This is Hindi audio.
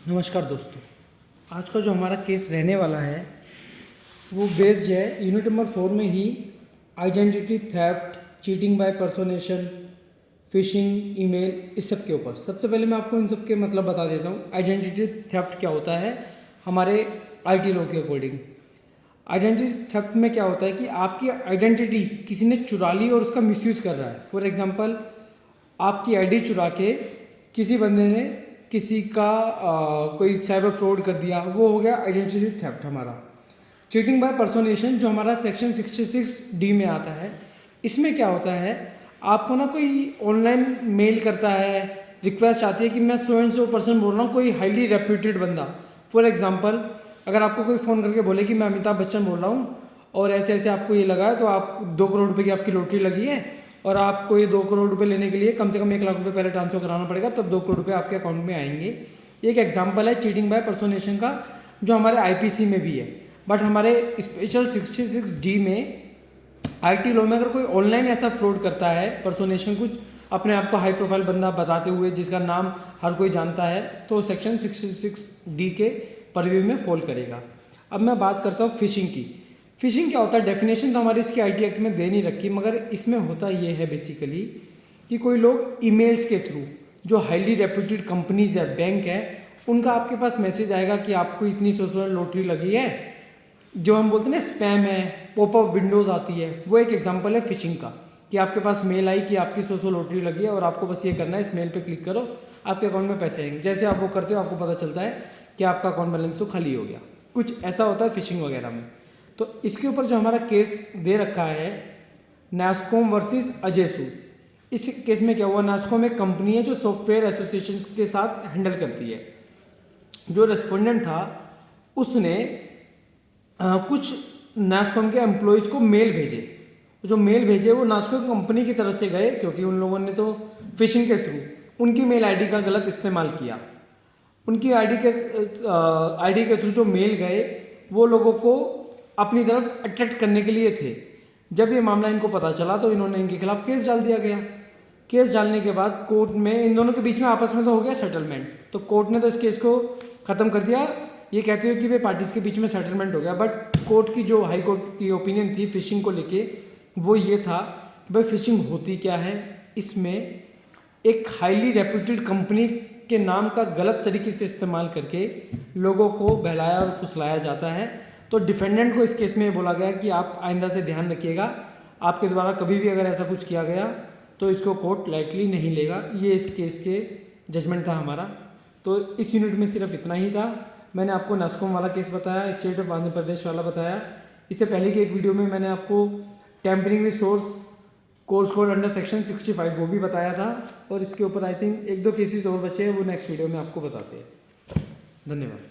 नमस्कार दोस्तों, आज का जो हमारा केस रहने वाला है वो बेस्ड है यूनिट नंबर 4 में ही identity theft, cheating by personation, phishing, email, इस सब के ऊपर। सबसे पहले मैं आपको इन सब के मतलब बता देता हूँ। आइडेंटिटी थेफ्ट क्या होता है हमारे आईटी लॉ के अकॉर्डिंग। आइडेंटिटी थेफ्ट में क्या होता है कि आपकी आइडेंटिटी किसी ने चुरा ली और उसका मिसयूज़ कर रहा है। फॉर एग्जांपल, आपकी आईडी चुरा के किसी बंदे ने किसी का कोई साइबर फ्रॉड कर दिया, वो हो गया आइडेंटिटी थेफ्ट हमारा। चीटिंग बाय पर्सोनेशन जो हमारा सेक्शन 66D में आता है, इसमें क्या होता है, आपको ना कोई ऑनलाइन मेल करता है, रिक्वेस्ट आती है कि मैं सो एंड सो पर्सन बोल रहा हूँ, कोई हाईली रेप्यूटेड बंदा। फॉर एग्जांपल, अगर आपको कोई फ़ोन करके बोले कि मैं अमिताभ बच्चन बोल रहा हूँ और ऐसे ऐसे आपको ये लगा है, तो आप 2 करोड़ रुपये की आपकी लॉटरी लगी है और आपको ये 2 करोड़ रुपये लेने के लिए कम से कम 1 लाख रुपये पहले ट्रांसफर कराना पड़ेगा, तब 2 करोड़ रुपये आपके अकाउंट में आएंगे। एक एग्जाम्पल है चीटिंग बाय पर्सोनेशन का, जो हमारे आईपीसी में भी है। बट हमारे स्पेशल 66D में आईटी लॉ में अगर कोई ऑनलाइन ऐसा फ्रॉड करता है, पर्सोनेशन, कुछ अपने आप को हाई प्रोफाइल बंदा बताते हुए जिसका नाम हर कोई जानता है, तो सेक्शन 66D के परव्यू में फॉल करेगा। अब मैं बात करता हूँ फिशिंग की। फिशिंग क्या होता है, डेफिनेशन तो हमारी इसकी आईटी एक्ट में दे नहीं रखी, मगर इसमें होता ये है बेसिकली कि कोई लोग ईमेल्स के थ्रू, जो हाईली रेप्यूटेड कंपनीज है, बैंक है, उनका आपके पास मैसेज आएगा कि आपको इतनी सौ लॉटरी लगी है, जो हम बोलते हैं ना स्पैम है, पॉपअप विंडोज़ आती है, वो एक एग्जांपल है फिशिंग का। कि आपके पास मेल आई कि आपकी 100 लॉटरी लगी है और आपको बस ये करना है, इस मेल पे क्लिक करो, आपके अकाउंट में पैसे आएंगे। जैसे आप वो करते हो, आपको पता चलता है कि आपका अकाउंट बैलेंस तो खाली हो गया। कुछ ऐसा होता है फिशिंग वगैरह में। तो इसके ऊपर जो हमारा केस दे रखा है, नास्कॉम वर्सेस अजेसू। इस केस में क्या हुआ, नास्कॉम एक कंपनी है जो सॉफ्टवेयर एसोसिएशन के साथ हैंडल करती है। जो रेस्पोंडेंट था उसने कुछ नास्कॉम के एम्प्लॉयज़ को मेल भेजे। जो मेल भेजे वो नास्कॉम कंपनी की तरफ से गए, क्योंकि उन लोगों ने तो फिशिंग के थ्रू उनकी मेल आईडी का गलत इस्तेमाल किया। उनकी आईडी के थ्रू जो मेल गए वो लोगों को अपनी तरफ अट्रैक्ट करने के लिए थे। जब ये मामला इनको पता चला तो इन्होंने इनके खिलाफ केस डाल दिया गया। केस डालने के बाद कोर्ट में इन दोनों के बीच में आपस में तो हो गया सेटलमेंट, तो कोर्ट ने तो इस केस को ख़त्म कर दिया, ये कहते हुए कि भाई पार्टीज़ के बीच में सेटलमेंट हो गया। बट कोर्ट की जो हाई कोर्ट की ओपिनियन थी फिशिंग को लेके, वो ये था कि भाई फिशिंग होती क्या है। इसमें एक हाईली रेप्यूटेड कंपनी के नाम का गलत तरीके से इस्तेमाल करके लोगों को बहलाया और फुसलाया जाता है। तो डिफेंडेंट को इस केस में बोला गया कि आप आइंदा से ध्यान रखिएगा, आपके द्वारा कभी भी अगर ऐसा कुछ किया गया तो इसको कोर्ट लाइटली नहीं लेगा। ये इस केस के जजमेंट था हमारा। तो इस यूनिट में सिर्फ इतना ही था। मैंने आपको नास्कॉम वाला केस बताया, स्टेट ऑफ आंध्र प्रदेश वाला बताया। इससे पहले की एक वीडियो में मैंने आपको tampering with source course code under section 65 वो भी बताया था। और इसके ऊपर आई थिंक 1-2 केसेस और बचे हैं, वो नेक्स्ट वीडियो में आपको बताते हैं। धन्यवाद।